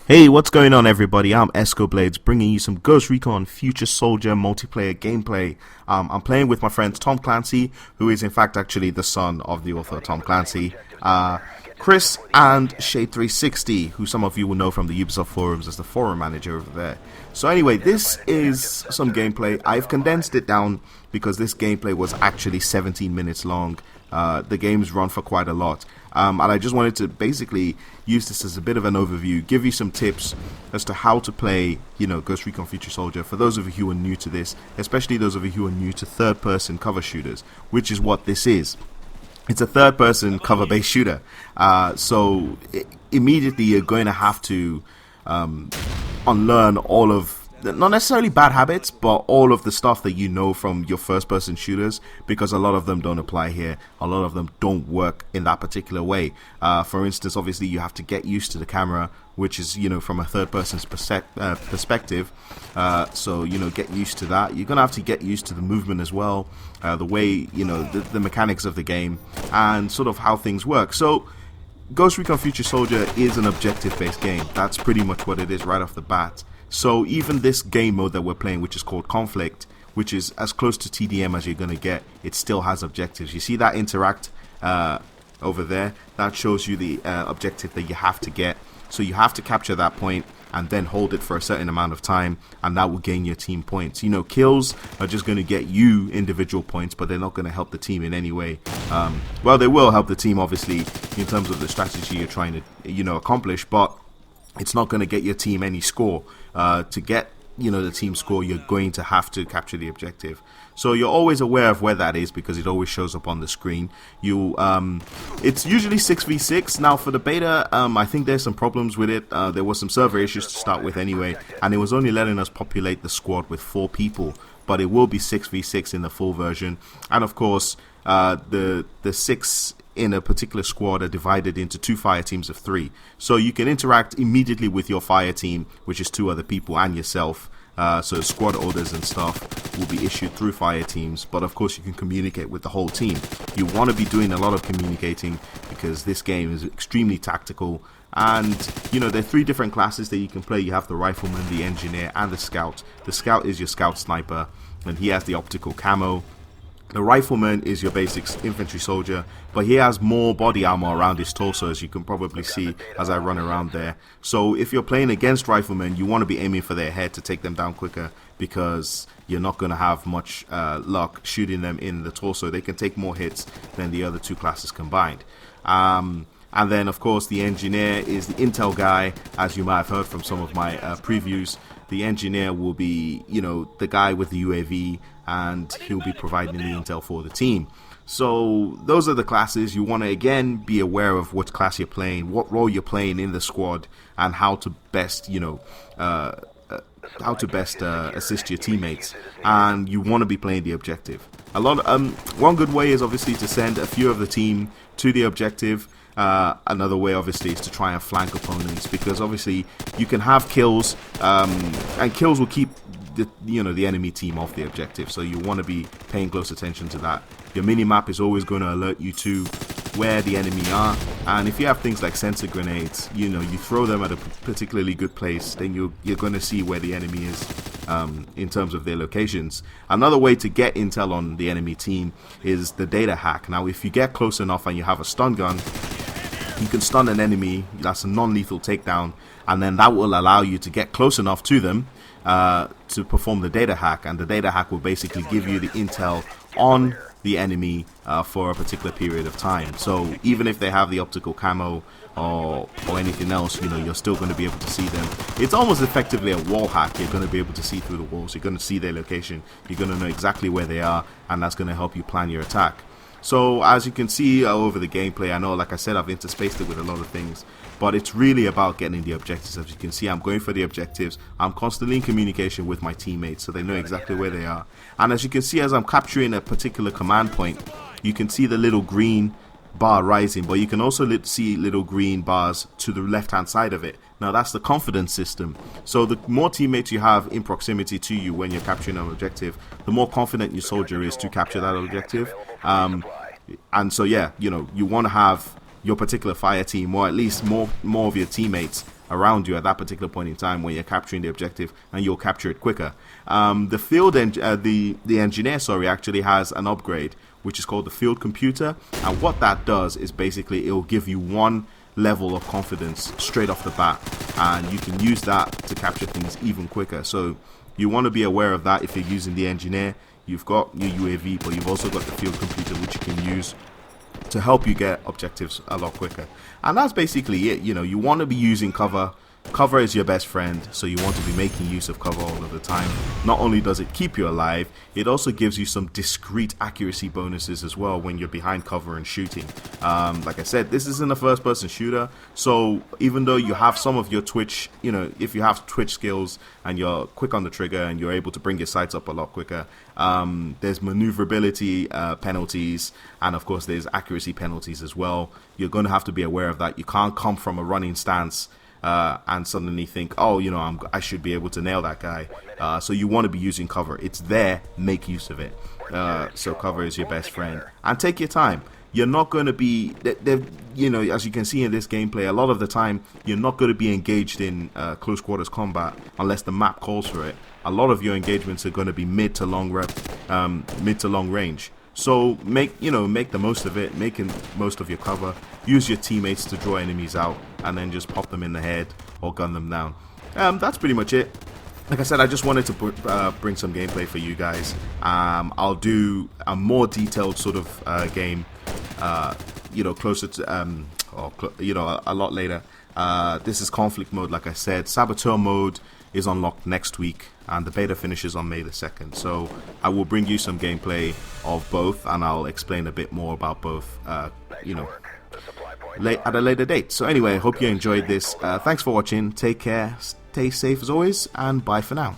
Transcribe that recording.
Hey, what's going on, everybody? I'm EscoBlades, bringing you some Ghost Recon Future Soldier multiplayer gameplay. I'm playing with my friend Tom Clancy, who is in fact actually the son of the author Tom Clancy, Chris, and Shade360, who some of you will know from the Ubisoft forums as the forum manager over there. So anyway, this is some gameplay. I've condensed it down because this gameplay was actually 17 minutes long. The game's run for quite a lot. And I just wanted to basically use this as a bit of an overview, give you some tips as to how to play, Ghost Recon Future Soldier. For those of you who are new to this, especially those of you who are new to third-person cover shooters, which is what this is. It's a third-person cover-based shooter. So immediately you're going to have to unlearn all of, not necessarily bad habits, but all of the stuff that you know from your first-person shooters, because a lot of them don't apply here. A lot of them don't work in that particular way. For instance, obviously, you have to get used to the camera, which is, from a third-person's perspective. So, get used to that. You're going to have to get used to the movement as well, the way, the mechanics of the game, and sort of how things work. So, Ghost Recon Future Soldier is an objective-based game. That's pretty much what it is right off the bat. So even this game mode that we're playing, which is called Conflict, which is as close to TDM as you're going to get, it still has objectives. You see that interact over there? That shows you the objective that you have to get. So you have to capture that point and then hold it for a certain amount of time, and that will gain your team points. Kills are just going to get you individual points, but they're not going to help the team in any way. Well, they will help the team, obviously, in terms of the strategy you're trying to, accomplish, but it's not going to get your team any score. To get the team score, you're going to have to capture the objective. So you're always aware of where that is because it always shows up on the screen. It's usually 6v6. Now for the beta, I think there's some problems with it. There was some server issues to start with anyway, and it was only letting us populate the squad with 4 people. But it will be 6v6 in the full version, and of course, the 6 in a particular squad are divided into 2 fire teams of 3. So you can interact immediately with your fire team, which is 2 other people, and yourself. So squad orders and stuff will be issued through fire teams, but of course you can communicate with the whole team. You want to be doing a lot of communicating because this game is extremely tactical, and there are 3 different classes that you can play. You have the rifleman, the engineer, and the scout. The scout is your scout sniper, and he has the optical camo. The rifleman is your basic infantry soldier, but he has more body armor around his torso, as you can probably see as I run around there. So if you're playing against riflemen, you want to be aiming for their head to take them down quicker, because you're not going to have much luck shooting them in the torso. They can take more hits than the other 2 classes combined. And then, of course, the engineer is the intel guy, as you might have heard from some of my previews. The engineer will be, the guy with the UAV, and he'll be providing the intel for the team. So those are the classes. You want to, again, be aware of what class you're playing, what role you're playing in the squad, and how to best, assist your teammates. And you want to be playing the objective. One good way is obviously to send a few of the team to the objective. Another way, obviously, is to try and flank opponents, because obviously you can have kills, and kills will keep the enemy team off the objective. So you want to be paying close attention to that. Your mini-map is always going to alert you to where the enemy are, and if you have things like sensor grenades, you throw them at a particularly good place, then you're going to see where the enemy is in terms of their locations. Another way to get intel on the enemy team is the data hack. Now, if you get close enough and you have a stun gun, you can stun an enemy. That's a non-lethal takedown, and then that will allow you to get close enough to them to perform the data hack, and the data hack will basically give you the intel on the enemy for a particular period of time. So even if they have the optical camo or anything else, you're still going to be able to see them. It's almost effectively a wall hack. You're going to be able to see through the walls. You're going to see their location. You're going to know exactly where they are, and that's going to help you plan your attack. So as you can see over the gameplay, I know, like I said, I've interspaced it with a lot of things, but it's really about getting the objectives. As you can see, I'm going for the objectives. I'm constantly in communication with my teammates, so they know exactly where they are. And as you can see, as I'm capturing a particular command point, you can see the little green bar rising, but you can also see little green bars to the left hand side of it. Now that's the confidence system. So the more teammates you have in proximity to you when you're capturing an objective, the more confident your soldier is to capture that objective. And so yeah, you want to have your particular fire team, or at least more of your teammates around you at that particular point in time when you're capturing the objective, and you'll capture it quicker. The engineer, sorry, actually has an upgrade which is called the field computer, and what that does is basically it will give you one level of confidence straight off the bat, and you can use that to capture things even quicker. So you want to be aware of that. If you're using the engineer, you've got your UAV, but you've also got the field computer, which you can use to help you get objectives a lot quicker. And that's basically it. You know, you want to be using cover. Cover is your best friend, so you want to be making use of cover all of the time. Not only does it keep you alive, it also gives you some discrete accuracy bonuses as well when you're behind cover and shooting. Like I said, this isn't a first-person shooter, so even though you have some of your twitch, you know, if you have twitch skills and you're quick on the trigger and you're able to bring your sights up a lot quicker, there's maneuverability penalties, and of course there's accuracy penalties as well. You're going to have to be aware of that. You can't come from a running stance and suddenly think, oh, you know, I should be able to nail that guy. So you want to be using cover. It's there. Make use of it. So cover is your best friend. And take your time. You're not going to be, you know, as you can see in this gameplay, a lot of the time, you're not going to be engaged in close quarters combat unless the map calls for it. A lot of your engagements are going to be mid to long range. So make the most of it, making most of your cover. Use your teammates to draw enemies out, and then just pop them in the head or gun them down. That's pretty much it. Like I said, I just wanted to bring some gameplay for you guys. I'll do a more detailed sort of game, you know, closer to, you know, a lot later. This is conflict mode, like I said. Saboteur mode is unlocked next week, and the beta finishes on May the 2nd. So I will bring you some gameplay of both, and I'll explain a bit more about both, you know, at a later date. So anyway, I hope you enjoyed this. Thanks for watching. Take care. Stay safe as always, and bye for now.